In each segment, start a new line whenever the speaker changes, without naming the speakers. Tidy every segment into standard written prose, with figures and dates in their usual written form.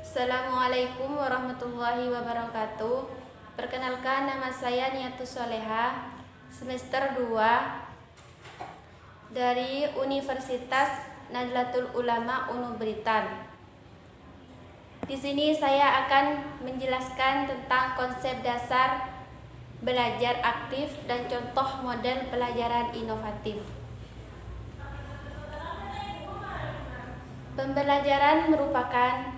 Assalamualaikum warahmatullahi wabarakatuh. Perkenalkan, nama saya Niatus Soleha, semester 2 dari Universitas Nahdlatul Ulama UNU Blitar. Di sini saya akan menjelaskan tentang konsep dasar belajar aktif dan contoh model pelajaran inovatif. Pembelajaran merupakan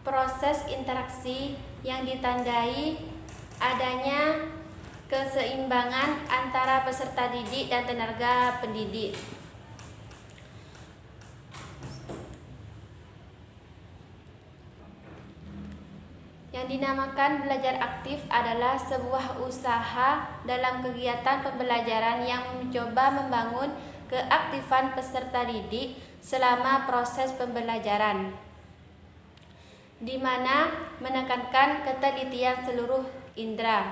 proses interaksi yang ditandai adanya keseimbangan antara peserta didik dan tenaga pendidik. Yang dinamakan belajar aktif adalah sebuah usaha dalam kegiatan pembelajaran yang mencoba membangun keaktifan peserta didik selama proses pembelajaran, di mana menekankan ketelitian seluruh indera,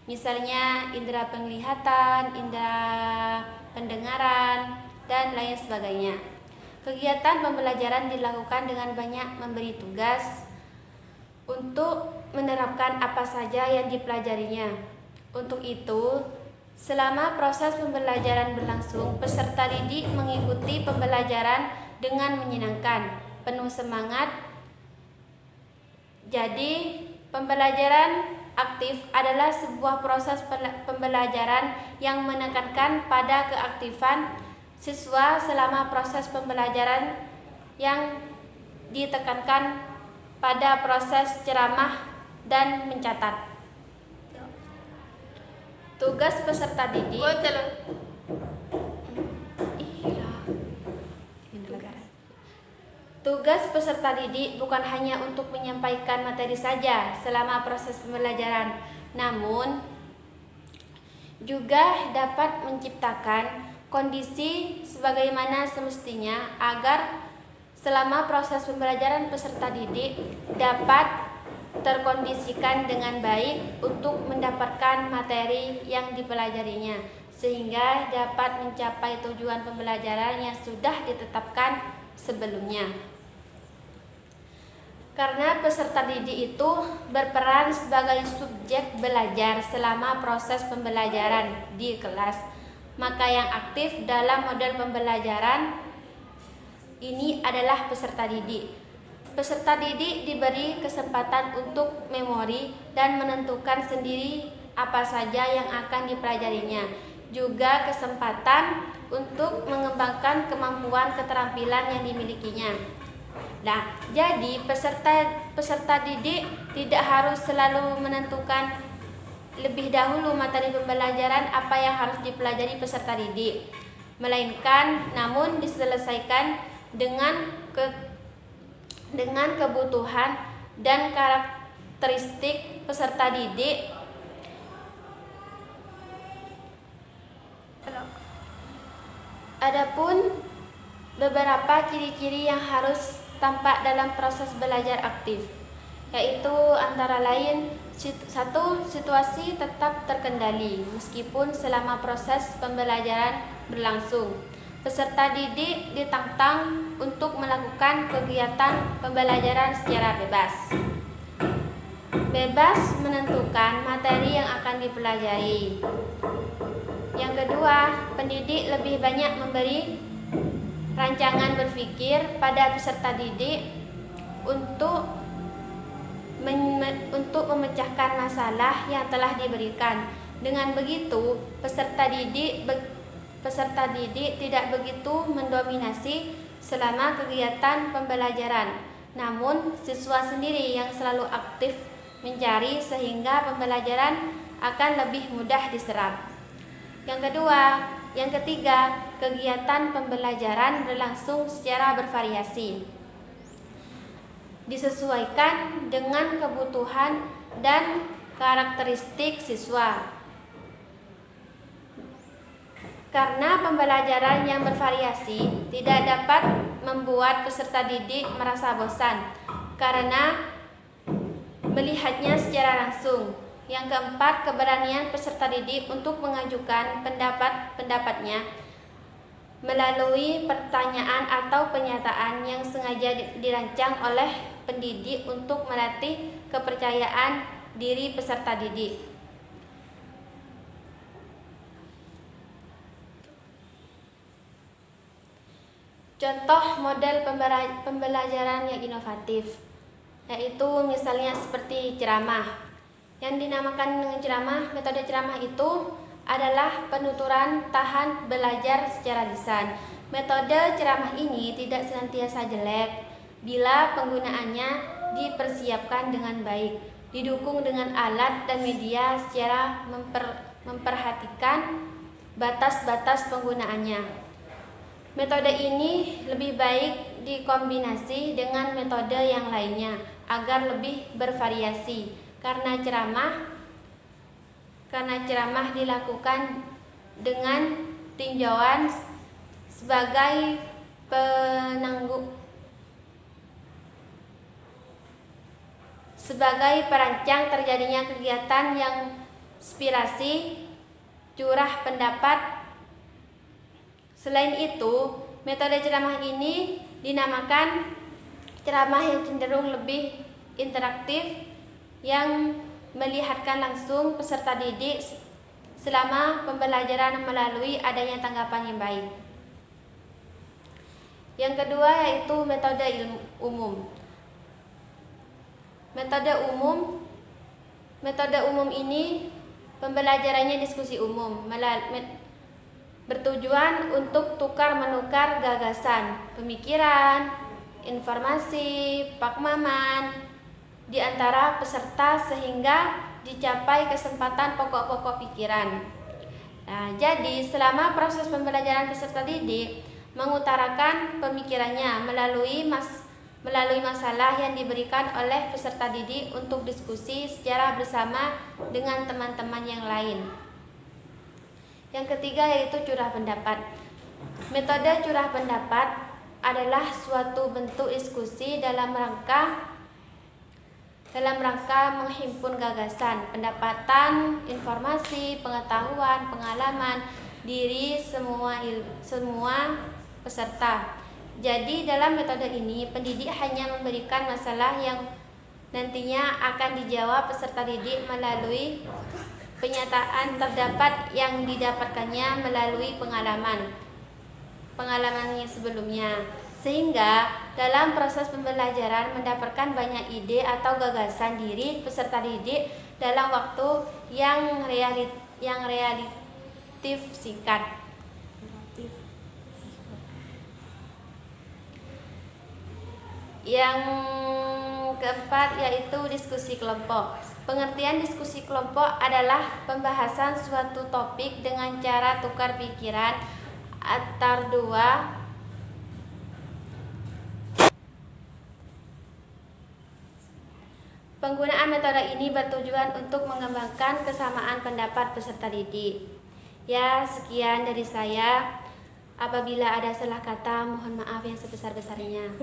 misalnya indera penglihatan, indera pendengaran, dan lain sebagainya. Kegiatan pembelajaran dilakukan dengan banyak memberi tugas untuk menerapkan apa saja yang dipelajarinya. Untuk itu, selama proses pembelajaran berlangsung, peserta didik mengikuti pembelajaran dengan menyenangkan, penuh semangat. Jadi, pembelajaran aktif adalah sebuah proses pembelajaran yang menekankan pada keaktifan siswa selama proses pembelajaran, yang ditekankan pada proses ceramah dan mencatat. Tugas peserta didik Tugas peserta didik bukan hanya untuk menyampaikan materi saja selama proses pembelajaran, namun juga dapat menciptakan kondisi sebagaimana semestinya agar selama proses pembelajaran peserta didik dapat terkondisikan dengan baik untuk mendapatkan materi yang dipelajarinya, sehingga dapat mencapai tujuan pembelajaran yang sudah ditetapkan sebelumnya. Karena peserta didik itu berperan sebagai subjek belajar selama proses pembelajaran di kelas, maka yang aktif dalam model pembelajaran ini adalah peserta didik. Peserta didik diberi kesempatan untuk memori dan menentukan sendiri apa saja yang akan dipelajarinya, juga kesempatan untuk mengembangkan kemampuan keterampilan yang dimilikinya. Nah, jadi peserta didik tidak harus selalu menentukan lebih dahulu materi pembelajaran apa yang harus dipelajari peserta didik, melainkan namun diselesaikan dengan kebutuhan dan karakteristik peserta didik. Adapun beberapa ciri-ciri yang harus tampak dalam proses belajar aktif, yaitu antara lain: 1. Situasi tetap terkendali meskipun selama proses pembelajaran berlangsung. Peserta didik ditantang untuk melakukan kegiatan pembelajaran secara bebas. Bebas menentukan materi yang akan dipelajari. Yang kedua, pendidik lebih banyak memberi rancangan berpikir pada peserta didik untuk memecahkan masalah yang telah diberikan. Dengan begitu, peserta didik tidak begitu mendominasi selama kegiatan pembelajaran, namun siswa sendiri yang selalu aktif mencari, sehingga pembelajaran akan lebih mudah diserap. Yang ketiga, kegiatan pembelajaran berlangsung secara bervariasi, disesuaikan dengan kebutuhan dan karakteristik siswa. Karena pembelajaran yang bervariasi tidak dapat membuat peserta didik merasa bosan karena melihatnya secara langsung. Yang keempat, keberanian peserta didik untuk mengajukan pendapatnya melalui pertanyaan atau pernyataan yang sengaja dirancang oleh pendidik untuk melatih kepercayaan diri peserta didik. Contoh model pembelajaran yang inovatif, yaitu misalnya seperti ceramah. Yang dinamakan dengan ceramah, metode ceramah itu adalah penuturan tahan belajar secara lisan. Metode ceramah ini tidak senantiasa jelek bila penggunaannya dipersiapkan dengan baik, didukung dengan alat dan media secara memperhatikan batas-batas penggunaannya. Metode ini lebih baik dikombinasi dengan metode yang lainnya agar lebih bervariasi, karena ceramah dilakukan dengan tinjauan sebagai perancang terjadinya kegiatan yang inspirasi, curah pendapat. Selain itu, metode ceramah ini dinamakan ceramah yang cenderung lebih interaktif, yang melihatkan langsung peserta didik selama pembelajaran melalui adanya tanggapan yang baik. Yang kedua yaitu metode umum. Metode umum ini pembelajarannya diskusi umum, bertujuan untuk tukar-menukar gagasan, pemikiran, informasi, pakmaman di antara peserta sehingga dicapai kesempatan pokok-pokok pikiran. Nah, jadi selama proses pembelajaran peserta didik mengutarakan pemikirannya melalui masalah yang diberikan oleh peserta didik untuk diskusi secara bersama dengan teman-teman yang lain. Yang ketiga yaitu curah pendapat. Metode curah pendapat adalah suatu bentuk diskusi dalam rangka menghimpun gagasan, pendapatan, informasi, pengetahuan, pengalaman diri semua peserta. Jadi dalam metode ini pendidik hanya memberikan masalah yang nantinya akan dijawab peserta didik melalui penyataan terdapat yang didapatkannya melalui pengalamannya sebelumnya, sehingga dalam proses pembelajaran mendapatkan banyak ide atau gagasan diri peserta didik dalam waktu yang relatif singkat. Yang keempat yaitu diskusi kelompok. Pengertian diskusi kelompok adalah pembahasan suatu topik dengan cara tukar pikiran antar dua Penggunaan metode ini bertujuan untuk mengembangkan kesamaan pendapat peserta didik. Ya, sekian dari saya. Apabila ada salah kata, mohon maaf yang sebesar-besarnya.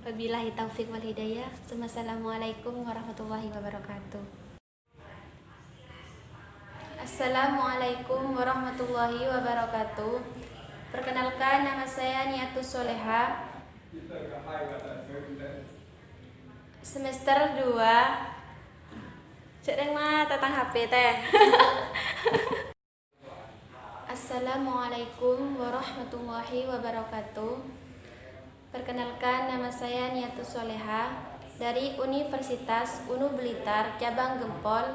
Wabillahi taufik wal hidayah. Wassalamualaikum warahmatullahi wabarakatuh. Assalamualaikum warahmatullahi wabarakatuh. Perkenalkan, nama saya Niatus Soleha, semester 2. Cek mah tentang HP teh. Assalamualaikum warahmatullahi wabarakatuh. Perkenalkan, nama saya Niatus Soleha dari Universitas UNU Blitar, cabang Gempol.